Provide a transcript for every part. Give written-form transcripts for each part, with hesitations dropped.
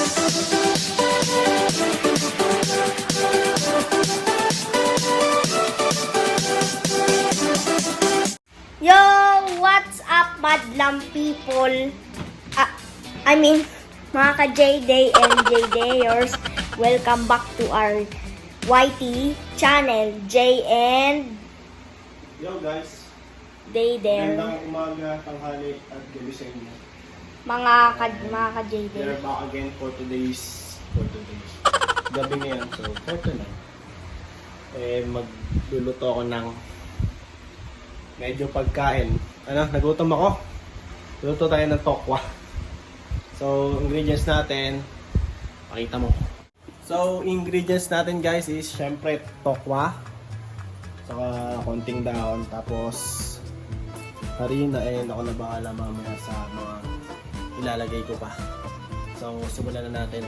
Yo, what's up, madlang people? Mga ka-J-Day and J-Dayers, welcome back to our YT channel, J and Yo guys, Day there. magandang umaga, tanghali at gabi sa inyo. Mga We ka-J-Day. are back again for today's gabi na yan, so for tonight. Magluluto ako ng medyo pagkain. Nagutom ako. Luto tayo ng tokwa. So, ingredients natin, pakita mo. So, ingredients natin guys is syempre tokwa. Saka konting dahon. Tapos, harina and ako na bahala mamaya sa mga ilalagay ko pa. So, simulan na natin.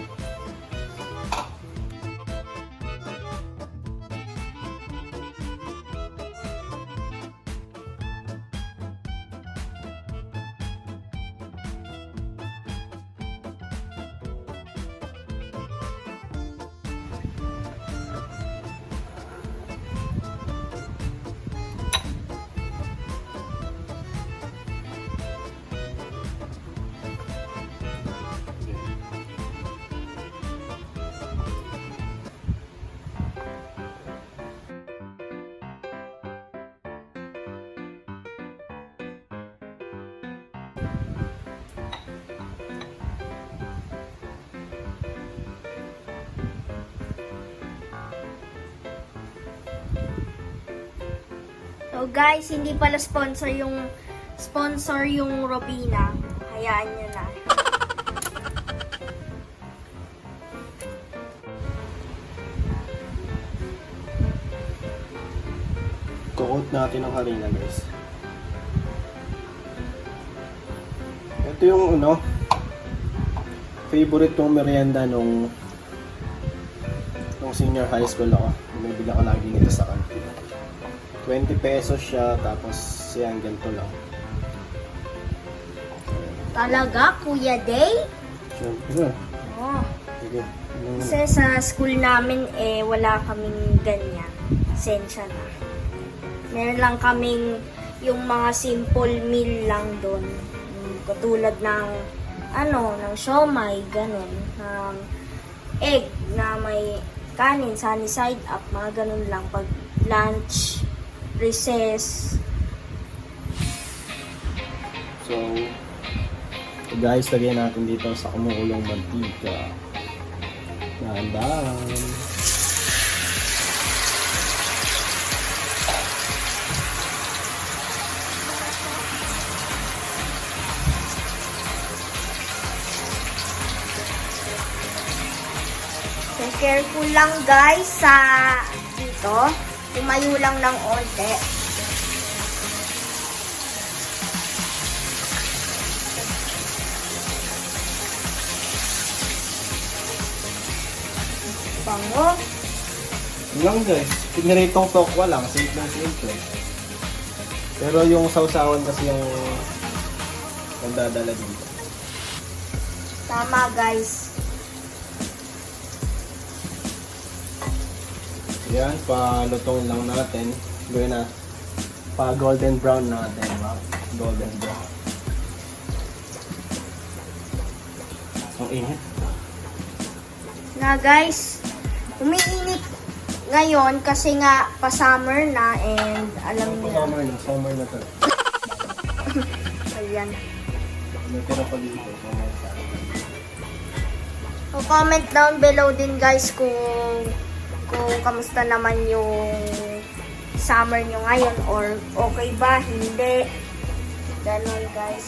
So guys, hindi pala sponsor yung Robina. Hayaan nyo na. Coat natin ang harina guys. Ito yung favorite kong merienda nung senior high school ako. Bumibili ako lagi nito sa kantin. 20 pesos siya, tapos yan, ganito lang. Talaga, Kuya Day? Siyempre. Oh. Sige. Kasi sa school namin, wala kaming ganyan. Sensya na. Meron lang kaming yung mga simple meal lang doon. Katulad ng, ng siomay, ganun. Ng egg na may kanin, sunny side up, mga ganun lang. Pag lunch, recess. So, guys, lagyan natin dito sa kumukulong mantika. Dahan-dahan. So, careful lang guys sa dito. Tumayo lang ng onte. Bango. Lang guys, piniritong tokwa lang, simple. Pero yung sausawan kasi yung nagdadala dito. Tama guys. Yan, palutong lang natin. Gawin na, pa golden brown natin. Wow, golden brown. Ang init. Na guys, umiinit ngayon kasi nga pa-summer na and alam niyo. Summer na to. Ayan. Natira pa dito. So, comment down below din guys kung kamusta naman yung summer nyo ngayon or okay ba, hindi. Ganon guys.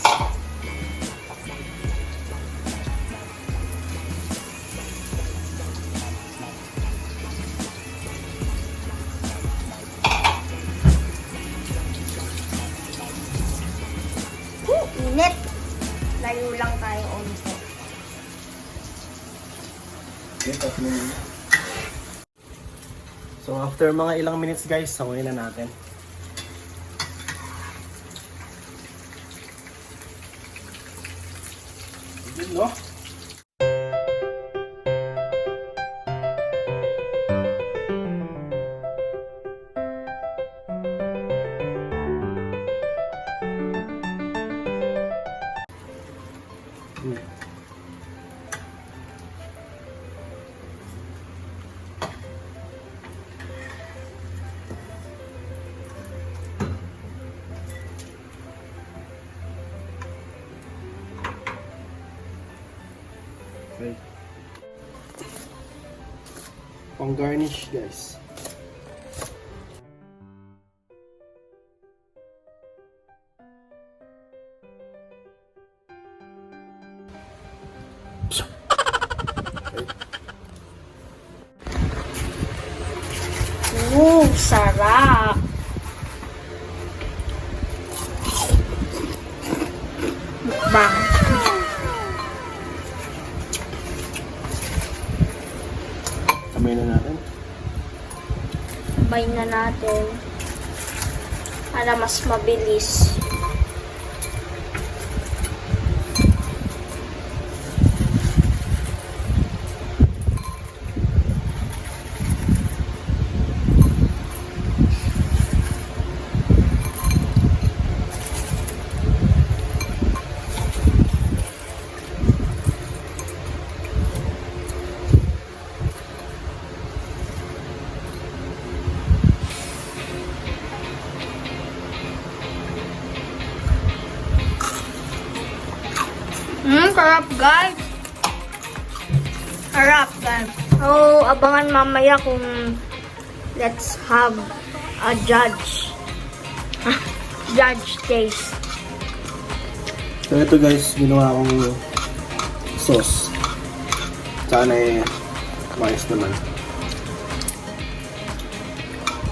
Init. Layo lang tayo onto. So after mga ilang minutes guys, sawayin na natin. Good, no? Okay. Pang garnish, guys. Sarap. Mukbang. Kamay na natin. Sabay na natin para mas mabilis. Sarap guys. Sarap guys. So, abangan mamaya kung let's have a judge. Judge taste. So ito guys, ginawa kong sauce. Sana mais naman.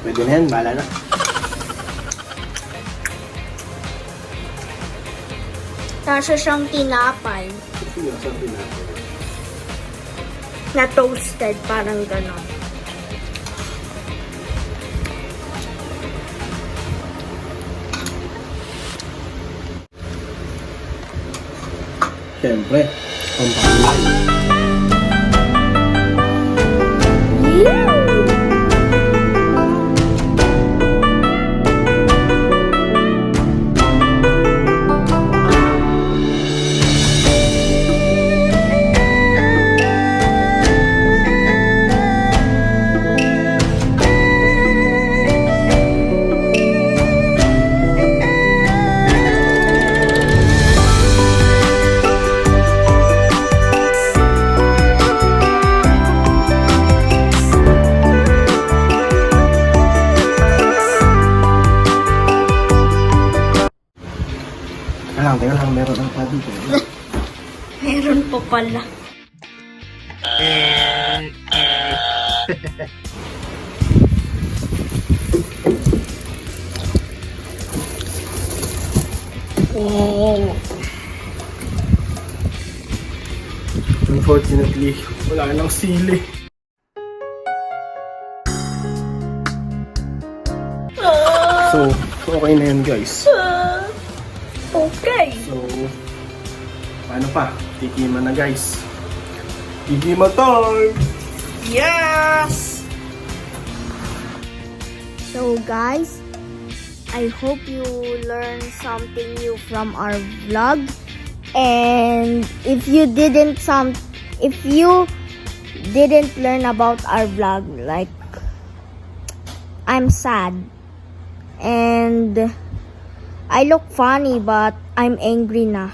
Pwede na yan, bahala na. Nasa siyang tinapay Sige, sabi natin. na toasted, parang gano'n. Siyempre, pampalay. Teka lang, meron ang pa dito. Meron po pala. Oh. Unfortunately, wala nang sili. So, okay na yan guys. Okay. So, paano pa? Tikiman na guys. Tikiman time! Yes! So guys, I hope you learned something new from our vlog. And if you didn't learn about our vlog, like, I'm sad. And I look funny, but I'm angry na.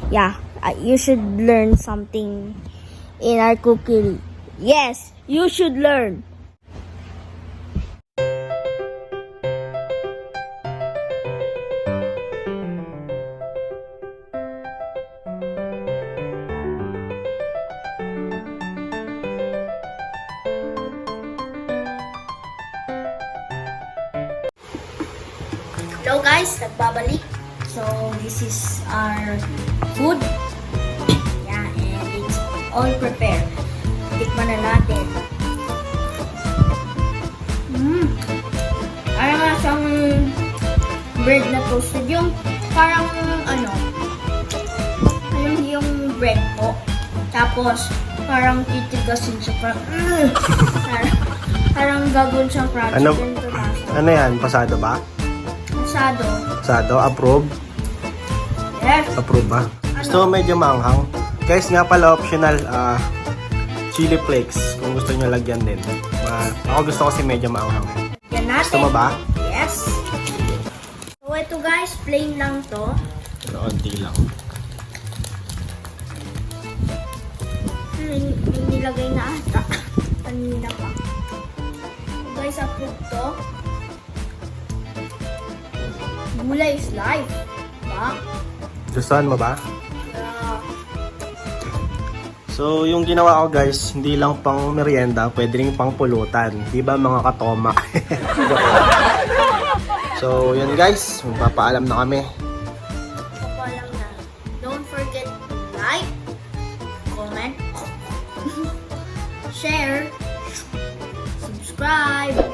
Yeah, you should learn something in our cookery. Yes, you should learn. Hello guys, nagbabalik. So this is our food. Yeah, and it's all prepared. Tikman na natin. Parang masang bread na toasted. Yung parang alam yung bread po. Tapos parang titigasin siya. Parang gagawin siyang crunchy. Ano yan? Pasado ba? Pasado. Pasado? Approve? Yes. Approve ba? Gusto mo medyo maanghang? Guys, nga pala optional chili flakes kung gusto nyo lagyan din. Ako gusto kasi medyo maanghang. Yan natin. Gusto mo ba? Yes. So ito guys, plain lang to. Konti lang. May nilagay na ata. Kanina pa. So guys, approve to. Gulay is life. Diba? Gustuhan mo ba? Yeah. So, yung ginawa ko guys, hindi lang pang merienda, pwede rin pang pulutan. Di ba mga katoma? So, yun guys, magpapaalam na kami. Papalam na. Don't forget to like, comment, share, subscribe.